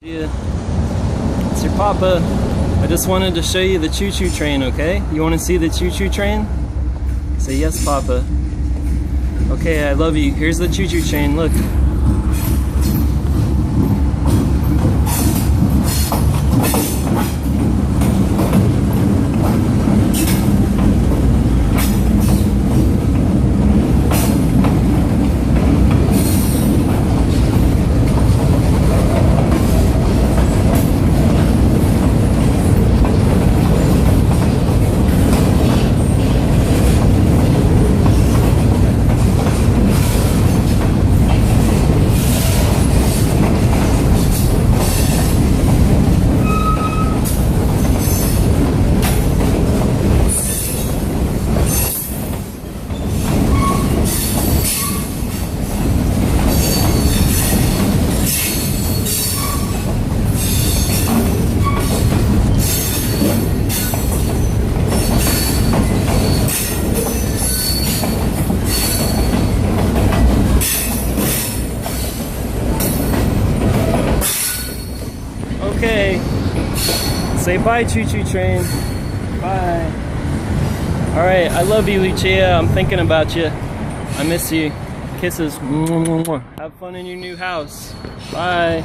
Yeah, it's your papa. I just wanted to show you the choo-choo train, okay? You want to see the choo-choo train? Say yes, papa. Okay, I love you. Here's the choo-choo train, look. Okay, say bye, choo-choo train. Bye. All right, I love you, Lucia. I'm thinking about you. I miss you. Kisses. Have fun in your new house. Bye.